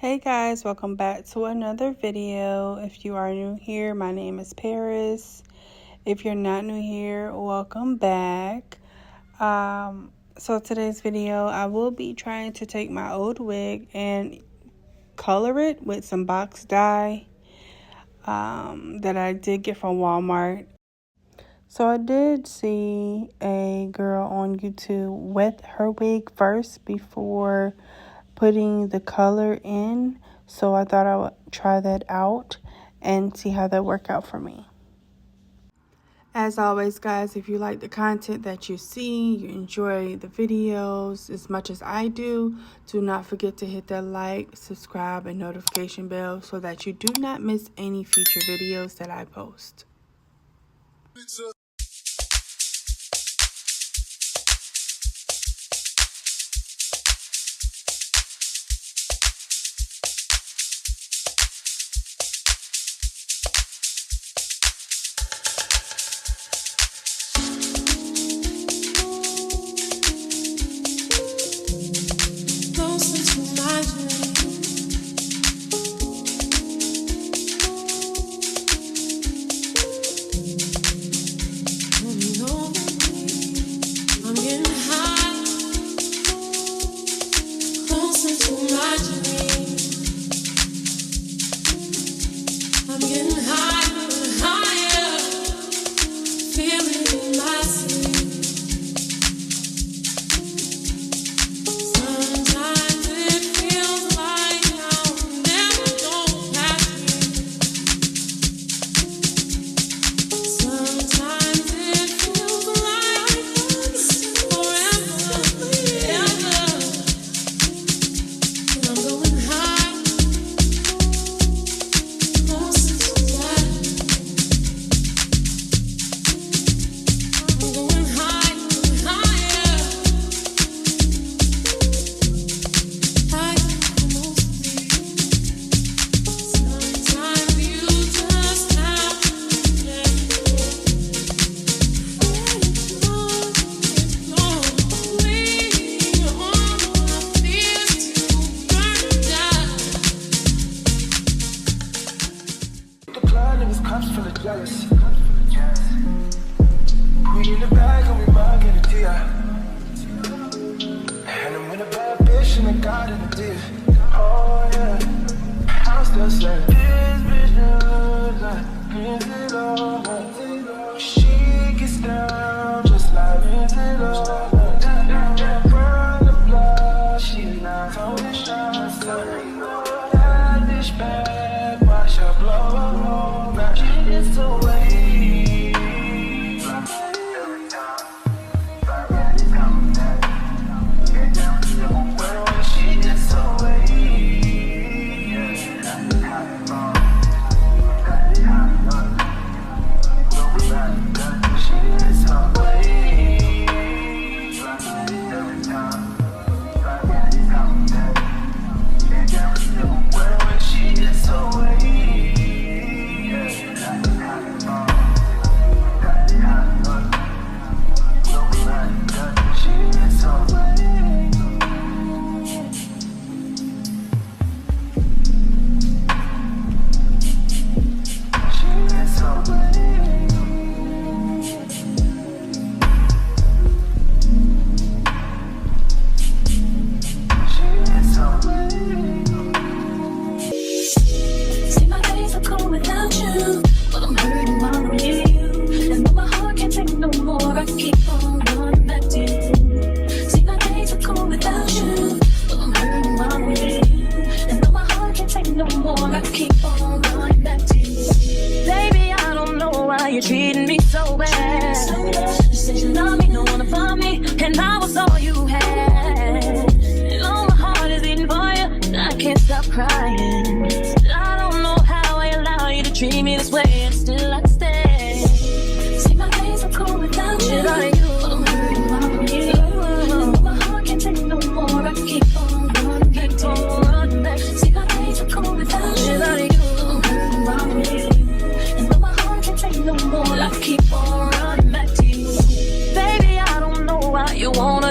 Hey guys, welcome back to another video. If you are new here, my name is Paris. If you're not new here, welcome back. So today's video, I will be trying to take my old wig and color it with some box dye that I did get from Walmart. So I did see a girl on YouTube wet her wig first before putting the color in, so I thought I would try that out and see how that worked out for me. As always, guys, if you like the content that you see, you enjoy the videos as much as I do, do not forget to hit that like, subscribe, and notification bell so that you do not miss any future videos that I post.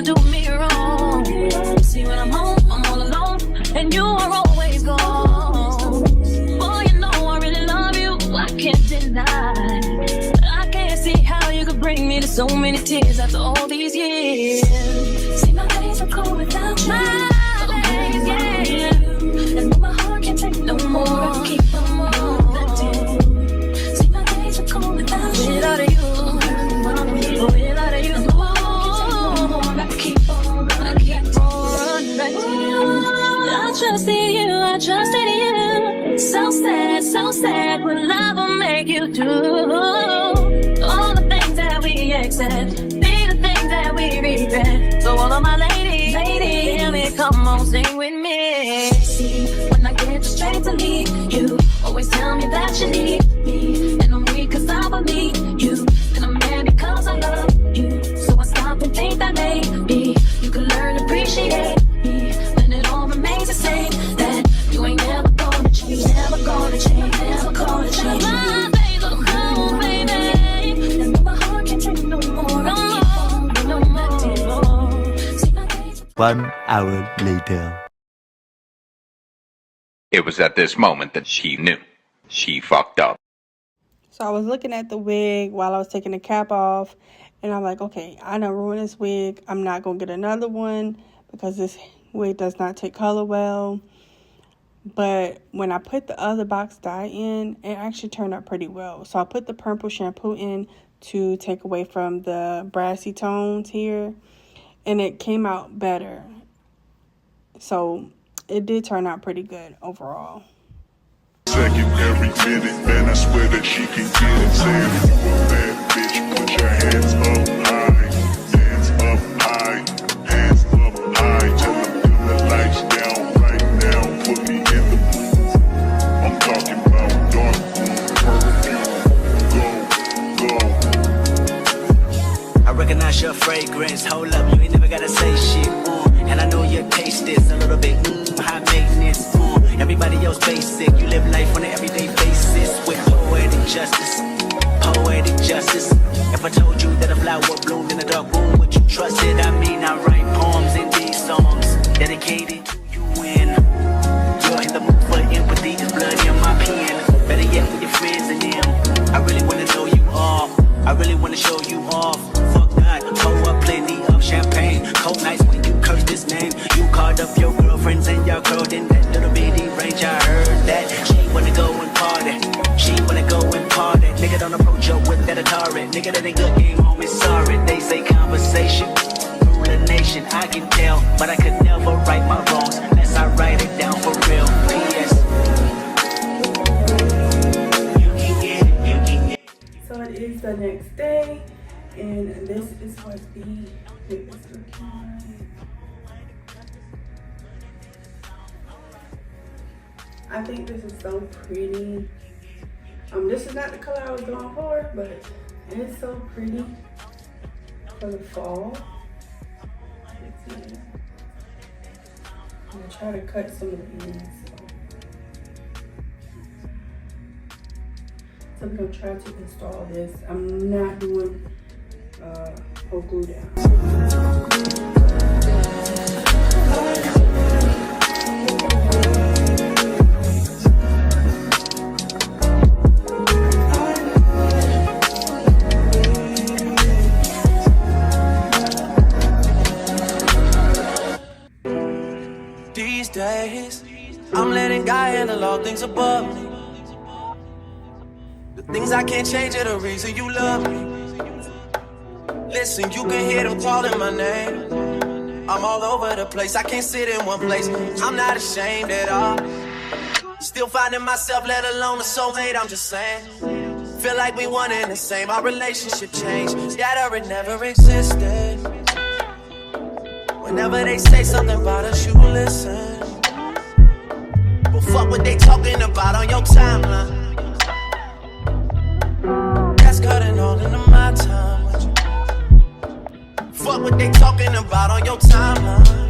Do me wrong. See, when I'm home, I'm all alone, and you are always gone. so many tears after all these years. See, my days are cold without you. My days, yeah. And my heart can't take no more. I keep on letting. See, my days are cold without you. Without you. Without you. I keep on letting. I trusted you. I trusted you. So sad what love will make you do. All the things that we accept, be the things that we regret. So all of my ladies, hear me, come on, sing with me. See, when I get straight to leave, you always tell me that you need me. And I'm weak cause I believe you, and I'm mad because I love you. So I stop and think that maybe you can learn to appreciate me. When it all remains the same, that you ain't never gonna change, never gonna change, never gonna change. My days are cold, baby, and my heart can't take no more. No more. See, my days. 1 hour later. It was at this moment that she knew. She fucked up. So I was looking at the wig while I was taking the cap off, and I'm like, okay, I done ruined this wig. I'm not going to get another one because this wig does not take color well. But when I put the other box dye in, it actually turned out pretty well. So I put the purple shampoo in to take away from the brassy tones here, and it came out better. So it did turn out pretty good overall. Second every minute, man, I swear that she can get it. Saying you a bad bitch, put your hands up high, hands up high, hands up high. Tell them dim the lights down right now, put me in the mood. I'm talking about dark perfume. Go. I recognize your fragrance. Hold up, you ain't never gotta say shit. And I know your taste is a little bit high maintenance. Everybody else basic. You live life on an everyday basis with poetic justice. Poetic justice. If I told you that a flower bloomed in a dark room, would you trust it? I mean, I write poems in these songs dedicated to you. And you're in the mood for empathy. There's blood in my pen. Better yet with your friends and them. I really wanna know you all. I really wanna show you off. Fuck that. Pour up plenty of champagne. Cold nights when you curse this name. You called up your girlfriends and your girl in that little bitty range. I heard that she wanna go and party. She wanna go and party. Nigga don't approach her with that Atari. Nigga that ain't good game home is sorry. They say conversation rule a nation. I can tell, but I could never right my wrongs unless I write it down for real. P.S. You can get it, you can get it. So it is the next day, and this is what the wig is looking like. I think this is so pretty. This is not the color I was going for, but it is so pretty for the fall. Let's see. I'm gonna try to cut some of the ends. So I'm gonna try to install this. I'm not doing whole glue down. These days, I'm letting God handle all things above me. The things I can't change are the reason you love me. Listen, you can hear them calling my name. I'm all over the place, I can't sit in one place. I'm not ashamed at all. Still finding myself, let alone a soulmate, I'm just saying. Feel like we one and the same, our relationship changed. Scatter it never existed. Whenever they say something about us, you listen. But fuck what they talking about on your timeline. That's cutting all into my time with you. Fuck what they talking about on your timeline.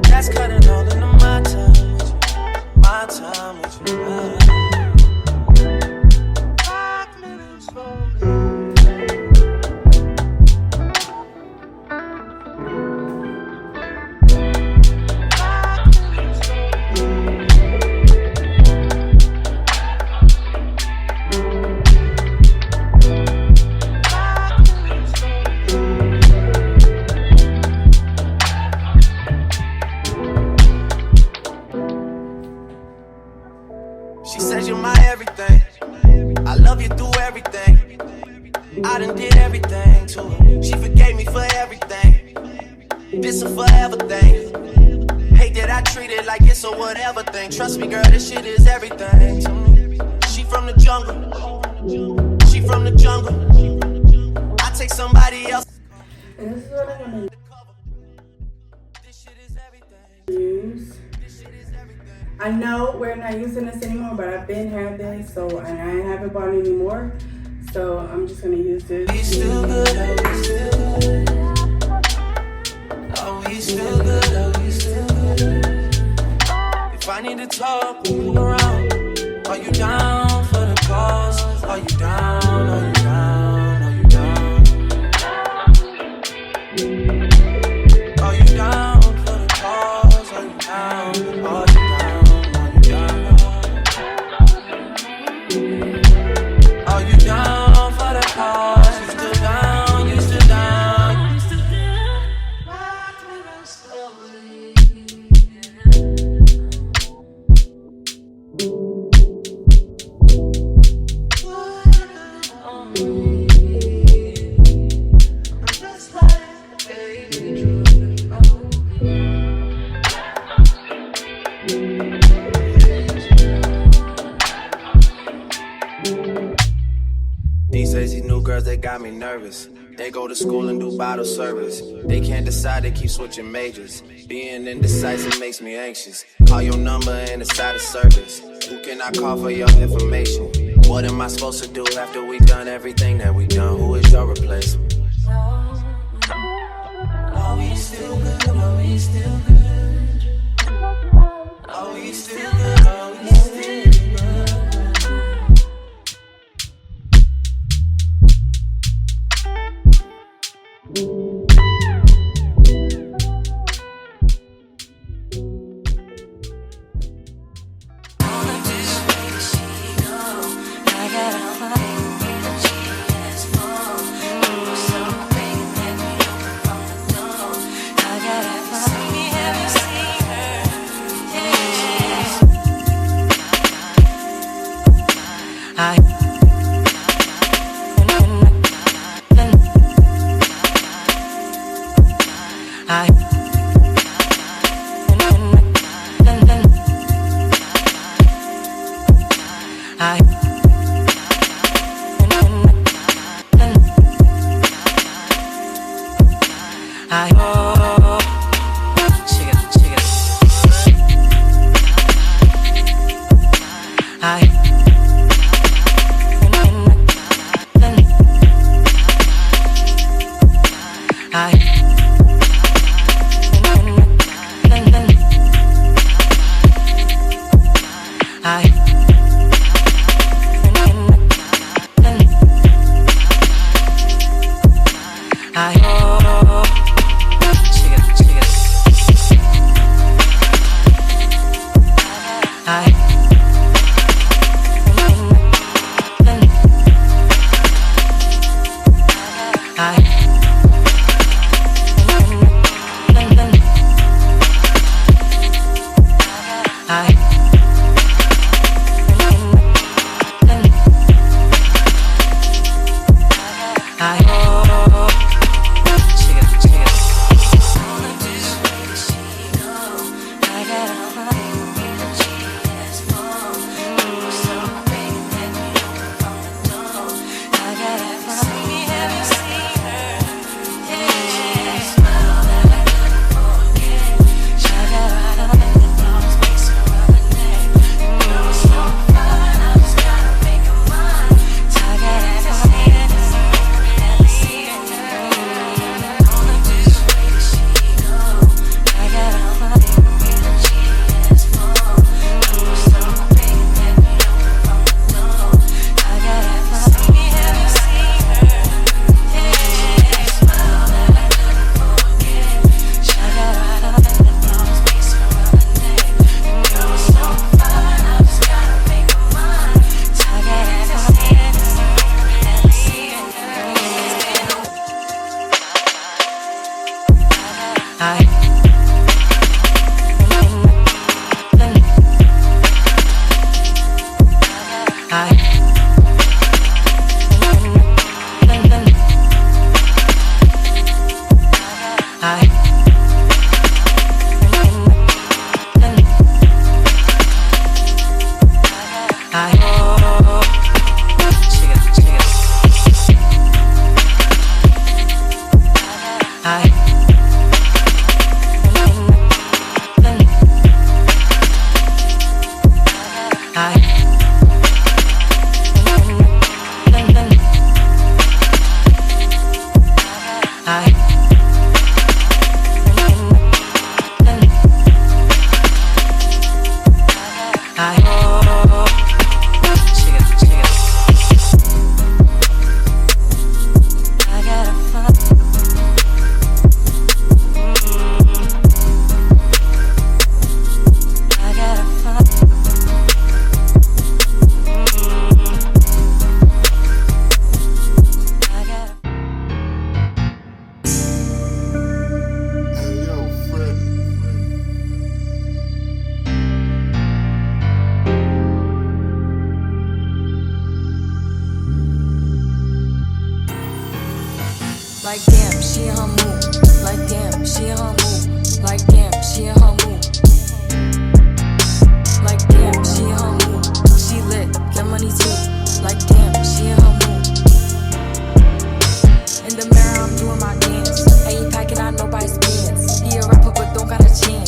That's cutting all into my time with you. My time with you. 5 minutes for me. This a forever thing. Hate that I treat it like it's a whatever thing. Trust me, girl, this shit is everything to me. She from the jungle. She from the jungle. I take somebody else. And this is what I'm gonna use. I know we're not using this anymore, but I've been had this, so and I haven't bought any more. So I'm just gonna use this. We still good, are we still good? Are we still good, are we still good? If I need to talk, move around. Are you down for the cause? Are you down, are you down, are you down? Are you down for the cause? Are you down, are you down? Are you down for the cause? You still down, you still down. You still down. Rock me real slowly. I'm just like a baby. These days, these new girls, they got me nervous. They go to school and do bottle service. They can't decide, they keep switching majors. Being indecisive makes me anxious. Call your number and it's out of service. Who can I call for your information? What am I supposed to do after we done everything that we done? Who is your replacement? Are we still good? Are we still good? Are we still good? Are we still good? Like damn, she in her mood. Like damn, she in her mood. Like damn, she in her mood. Like damn, she in her mood. She lit, get money too. Like damn, she in her mood. In the mirror, I'm doing my dance. Ain't packing out nobody's pants. He a rapper, but don't got a chance.